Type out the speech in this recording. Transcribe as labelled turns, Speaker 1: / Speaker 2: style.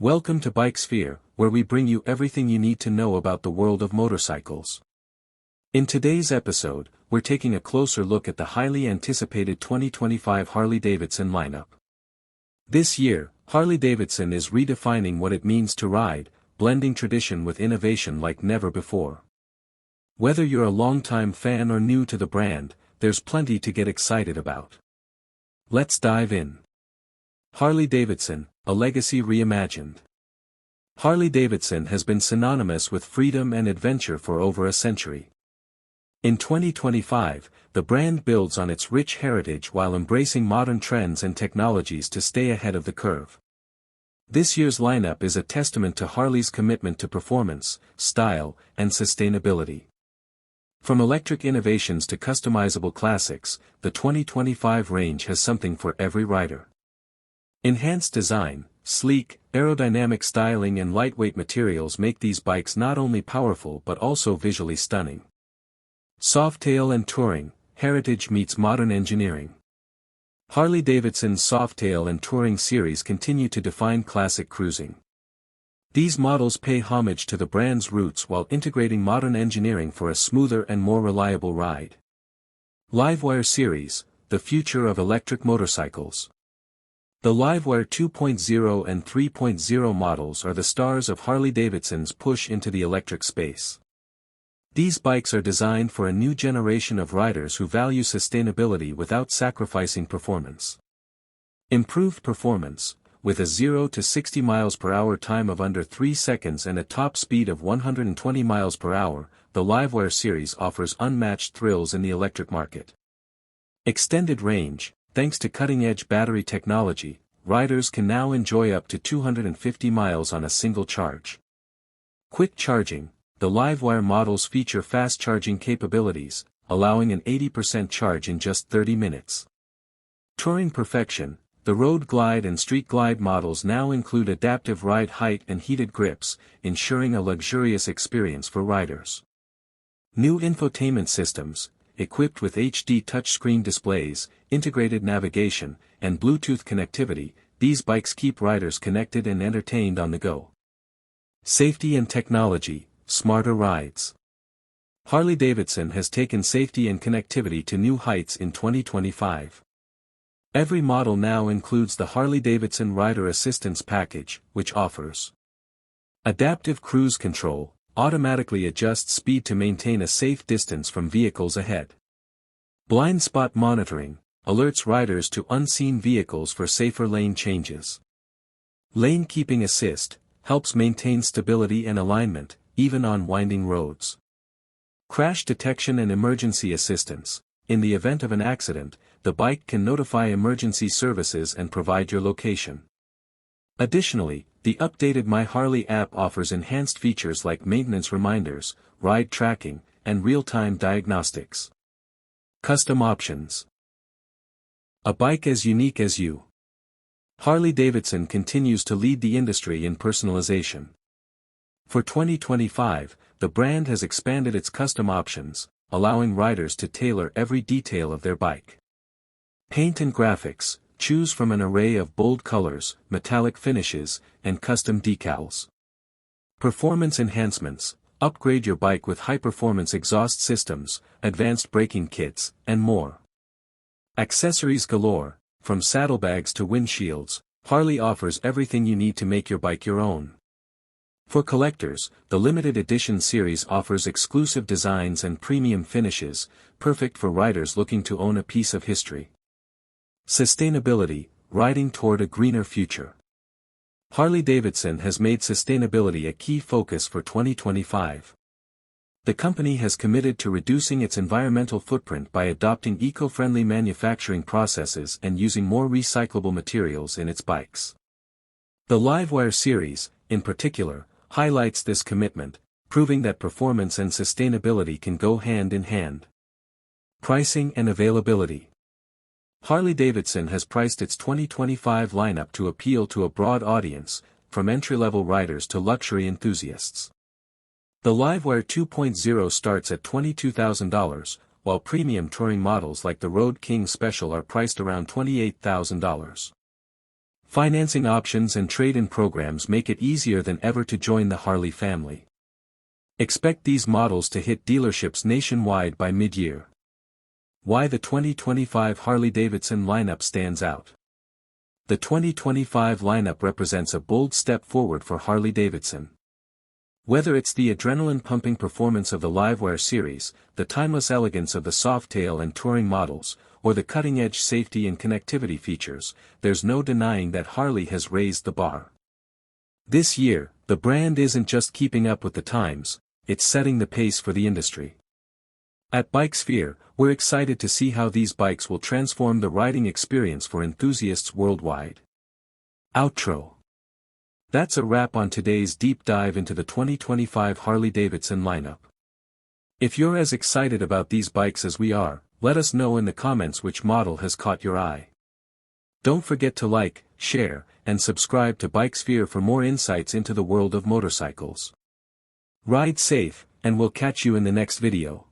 Speaker 1: Welcome to Bike Sphere, where we bring you everything you need to know about the world of motorcycles. In today's episode, we're taking a closer look at the highly anticipated 2025 Harley-Davidson lineup. This year, Harley-Davidson is redefining what it means to ride, blending tradition with innovation like never before. Whether you're a longtime fan or new to the brand, there's plenty to get excited about. Let's dive in. Harley-Davidson, a legacy reimagined. Harley-Davidson has been synonymous with freedom and adventure for over a century. In 2025, the brand builds on its rich heritage while embracing modern trends and technologies to stay ahead of the curve. This year's lineup is a testament to Harley's commitment to performance, style, and sustainability. From electric innovations to customizable classics, the 2025 range has something for every rider. Enhanced design, sleek, aerodynamic styling and lightweight materials make these bikes not only powerful but also visually stunning. Softail and Touring, heritage meets modern engineering. Harley-Davidson's Softail and Touring series continue to define classic cruising. These models pay homage to the brand's roots while integrating modern engineering for a smoother and more reliable ride. Livewire series, the future of electric motorcycles. The Livewire 2.0 and 3.0 models are the stars of Harley-Davidson's push into the electric space. These bikes are designed for a new generation of riders who value sustainability without sacrificing performance. Improved performance, with a 0 to 60 miles per hour time of under 3 seconds and a top speed of 120 miles per hour, the Livewire series offers unmatched thrills in the electric market. Extended range, thanks to cutting-edge battery technology, riders can now enjoy up to 250 miles on a single charge. Quick charging, the Livewire models feature fast charging capabilities, allowing an 80% charge in just 30 minutes. Touring perfection, the Road Glide and Street Glide models now include adaptive ride height and heated grips, ensuring a luxurious experience for riders. New infotainment systems, equipped with HD touchscreen displays, integrated navigation, and Bluetooth connectivity, these bikes keep riders connected and entertained on the go. Safety and technology, smarter rides. Harley-Davidson has taken safety and connectivity to new heights in 2025. Every model now includes the Harley-Davidson Rider Assistance Package, which offers adaptive cruise control, automatically adjusts speed to maintain a safe distance from vehicles ahead. Blind spot monitoring, alerts riders to unseen vehicles for safer lane changes. Lane keeping assist, helps maintain stability and alignment, even on winding roads. Crash detection and emergency assistance, in the event of an accident, the bike can notify emergency services and provide your location. Additionally, the updated My Harley app offers enhanced features like maintenance reminders, ride tracking, and real-time diagnostics. Custom options. A bike as unique as you. Harley-Davidson continues to lead the industry in personalization. For 2025, the brand has expanded its custom options, allowing riders to tailor every detail of their bike. Paint and graphics, choose from an array of bold colors, metallic finishes, and custom decals. Performance enhancements, upgrade your bike with high-performance exhaust systems, advanced braking kits, and more. Accessories galore, from saddlebags to windshields, Harley offers everything you need to make your bike your own. For collectors, the limited edition series offers exclusive designs and premium finishes, perfect for riders looking to own a piece of history. Sustainability, riding toward a greener future. Harley-Davidson has made sustainability a key focus for 2025. The company has committed to reducing its environmental footprint by adopting eco-friendly manufacturing processes and using more recyclable materials in its bikes. The Livewire series, in particular, highlights this commitment, proving that performance and sustainability can go hand in hand. Pricing and availability. Harley-Davidson has priced its 2025 lineup to appeal to a broad audience, from entry-level riders to luxury enthusiasts. The Livewire 2.0 starts at $22,000, while premium touring models like the Road King Special are priced around $28,000. Financing options and trade-in programs make it easier than ever to join the Harley family. Expect these models to hit dealerships nationwide by mid-year. Why the 2025 Harley-Davidson lineup stands out. The 2025 lineup represents a bold step forward for Harley-Davidson. Whether it's the adrenaline-pumping performance of the Livewire series, the timeless elegance of the Softail and touring models, or the cutting-edge safety and connectivity features, there's no denying that Harley has raised the bar. This year, the brand isn't just keeping up with the times, it's setting the pace for the industry. At BikeSphere, we're excited to see how these bikes will transform the riding experience for enthusiasts worldwide. Outro. That's a wrap on today's deep dive into the 2025 Harley-Davidson lineup. If you're as excited about these bikes as we are, let us know in the comments which model has caught your eye. Don't forget to like, share, and subscribe to BikeSphere for more insights into the world of motorcycles. Ride safe, and we'll catch you in the next video.